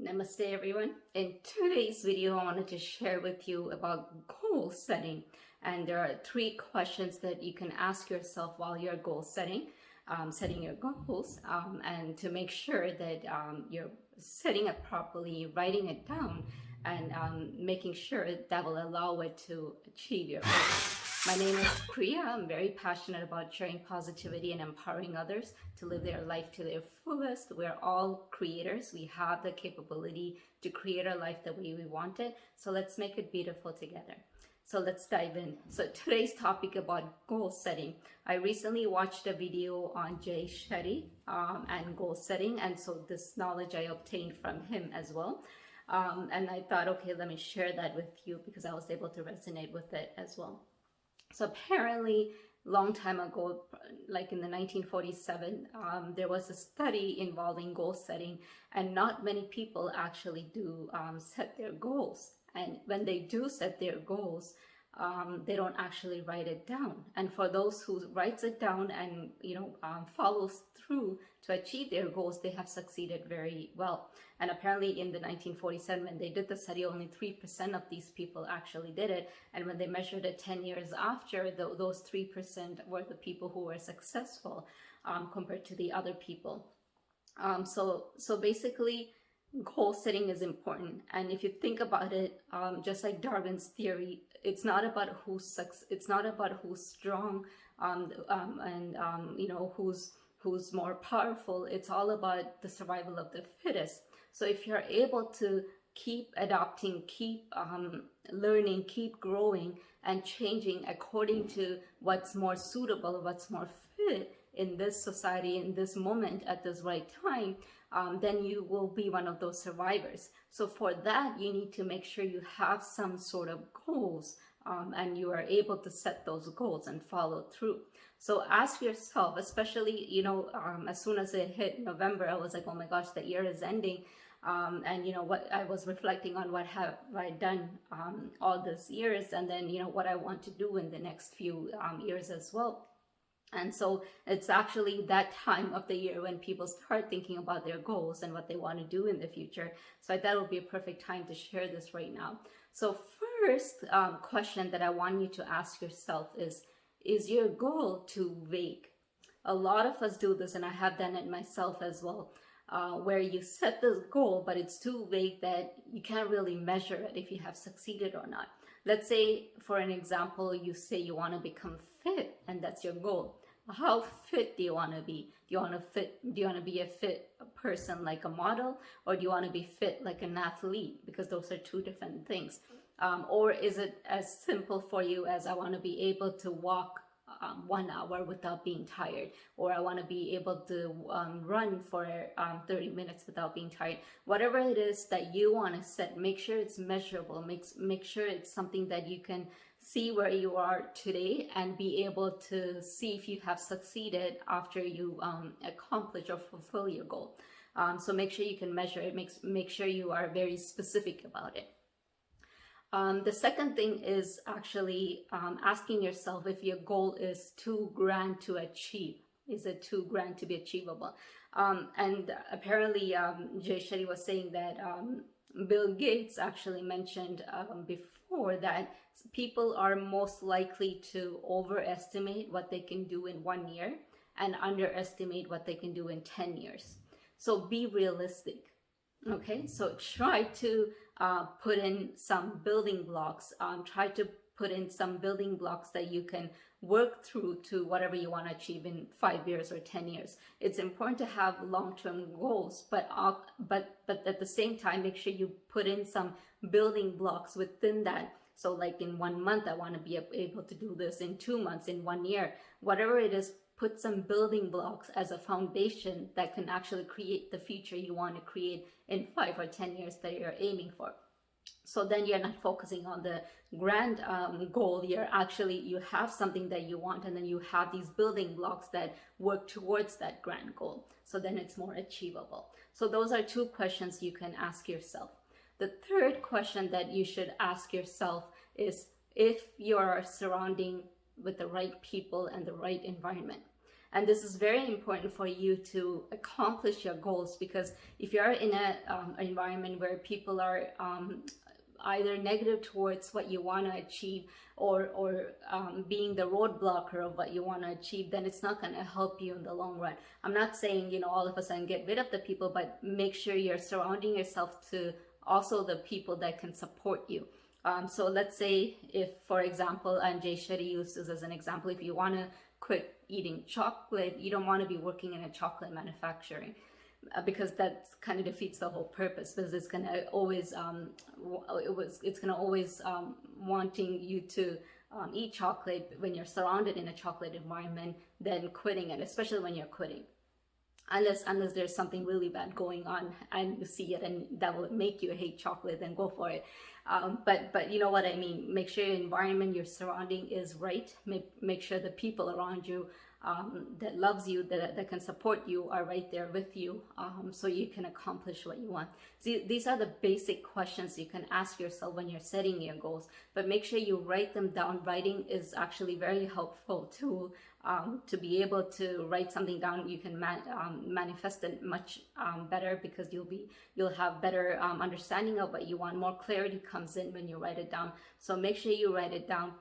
Namaste everyone. In today's video, I wanted to share with you about goal setting. And there are three questions that you can ask yourself while you're goal setting, setting your goals, and to make sure that you're setting it properly, writing it down, and making sure that will allow it to achieve your goals. My name is Priya. I'm very passionate about sharing positivity and empowering others to live their life to their fullest. We're all creators. We have the capability to create our life the way we want it. So let's make it beautiful together. So let's dive in. So today's topic about goal setting. I recently watched a video on Jay Shetty and goal setting. And so this knowledge I obtained from him as well. And I thought, okay, let me share that with you because I was able to resonate with it as well. So apparently, long time ago, like in the 1947, there was a study involving goal setting, and not many people actually do set their goals. And when they do set their goals, they don't actually write it down. And for those who writes it down and follows through to achieve their goals, they have succeeded very well. And apparently in the 1947, when they did the study, only 3% of these people actually did it. And when they measured it 10 years after, those 3% were the people who were successful compared to the other people. So basically, goal setting is important. And if you think about it, just like Darwin's theory, it's not about who's strong who's more powerful. It's all about the survival of the fittest. So if you're able to keep adapting, keep learning, keep growing and changing according to what's more suitable, what's more fit in this society, in this moment, at this right time, then you will be one of those survivors. So for that, you need to make sure you have some sort of goals and you are able to set those goals and follow through. So ask yourself, especially, as soon as it hit November, I was like, oh my gosh, the year is ending. And what I was reflecting on, what have I done all these years, and then what I want to do in the next few years as well. And so it's actually that time of the year when people start thinking about their goals and what they want to do in the future. So I thought it would be a perfect time to share this right now. So first question that I want you to ask yourself is your goal too vague? A lot of us do this, and I have done it myself as well. Where you set this goal, but it's too vague that you can't really measure it if you have succeeded or not. Let's say, for an example, you say you want to become fit, and that's your goal. How fit do you want to be? Do you want to be a fit person like a model, or do you want to be fit like an athlete? Because those are two different things. Or is it as simple for you as I want to be able to walk 1 hour without being tired, or I want to be able to run for 30 minutes without being tired. Whatever it is that you want to set, make sure it's measurable. Make sure it's something that you can see where you are today and be able to see if you have succeeded after you accomplish or fulfill your goal. So make sure you can measure it. Make sure you are very specific about it. The second thing is actually asking yourself if your goal is too grand to achieve. Is it too grand to be achievable? And apparently Jay Shetty was saying that Bill Gates actually mentioned before that people are most likely to overestimate what they can do in 1 year and underestimate what they can do in 10 years. So be realistic. Okay, so try to put in some building blocks. Try to put in some building blocks that you can work through to whatever you want to achieve in 5 years or 10 years. It's important to have long-term goals, but at the same time, make sure you put in some building blocks within that. So like in 1 month, I want to be able to do this. In 2 months, in 1 year, whatever it is, put some building blocks as a foundation that can actually create the future you want to create in 5 or 10 years that you're aiming for. So then you're not focusing on the grand goal. You have something that you want, and then you have these building blocks that work towards that grand goal. So then it's more achievable. So those are two questions you can ask yourself. The third question that you should ask yourself is if you're surrounding with the right people and the right environment. And this is very important for you to accomplish your goals, because if you're in an environment where people are either negative towards what you want to achieve, or being the roadblocker of what you want to achieve, then it's not going to help you in the long run. I'm not saying, you know, all of a sudden get rid of the people, but make sure you're surrounding yourself to also the people that can support you. So let's say if, for example, and Jay Shetty uses as an example, if you want to quit eating chocolate, you don't want to be working in a chocolate manufacturing, because that kind of defeats the whole purpose, because it's going to always wanting you to eat chocolate when you're surrounded in a chocolate environment, then quitting it, especially when you're quitting, unless there's something really bad going on and you see it and that will make you hate chocolate, then go for it. But you know what I mean. Make sure your environment, your surrounding is right. Make sure the people around you that loves you, that can support you, are right there with you, so you can accomplish what you want. See, these are the basic questions you can ask yourself when you're setting your goals, but make sure you write them down. Writing is actually very helpful to be able to write something down. You can manifest it much better, because you'll have better understanding of what you want. More clarity comes in when you write it down. So make sure you write it down.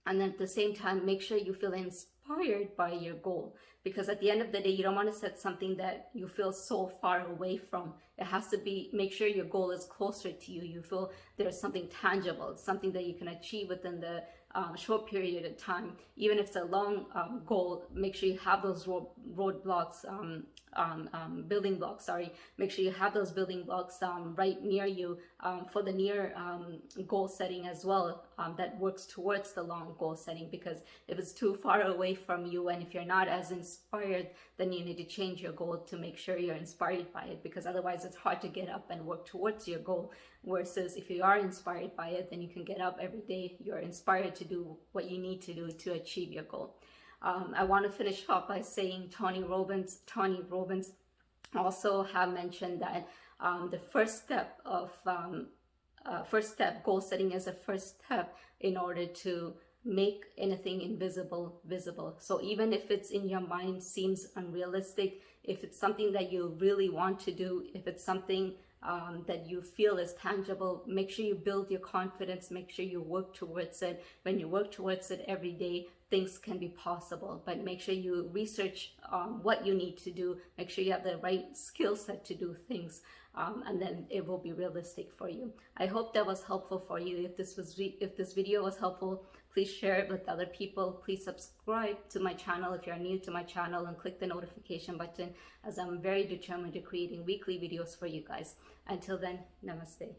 And then at the same time, make sure you feel inspired by your goal, because at the end of the day, you don't want to set something that you feel so far away from. It has to be, make sure your goal is closer to you. You feel there's something tangible, something that you can achieve within the short period of time. Even if it's a long goal, make sure you have those roadblocks, building blocks, make sure you have those building blocks right near you for the near goal setting as well, that works towards the long goal setting. Because if it's too far away from you, and if you're not as inspired, then you need to change your goal to make sure you're inspired by it, because otherwise it's hard to get up and work towards your goal. Versus if you are inspired by it, then you can get up every day, you're inspired to do what you need to do to achieve your goal. I want to finish off by saying Tony Robbins also have mentioned that the first step goal setting is a first step in order to make anything invisible visible. So even if it's in your mind seems unrealistic, if it's something that you really want to do, if it's something that you feel is tangible, make sure you build your confidence, make sure you work towards it. When you work towards it every day, things can be possible. But make sure you research what you need to do, make sure you have the right skill set to do things, and then it will be realistic for you. I hope that was helpful for you. If this video was helpful, please share it with other people. Please subscribe to my channel if you're new to my channel, and click the notification button, as I'm very determined to creating weekly videos for you guys. Until then, namaste.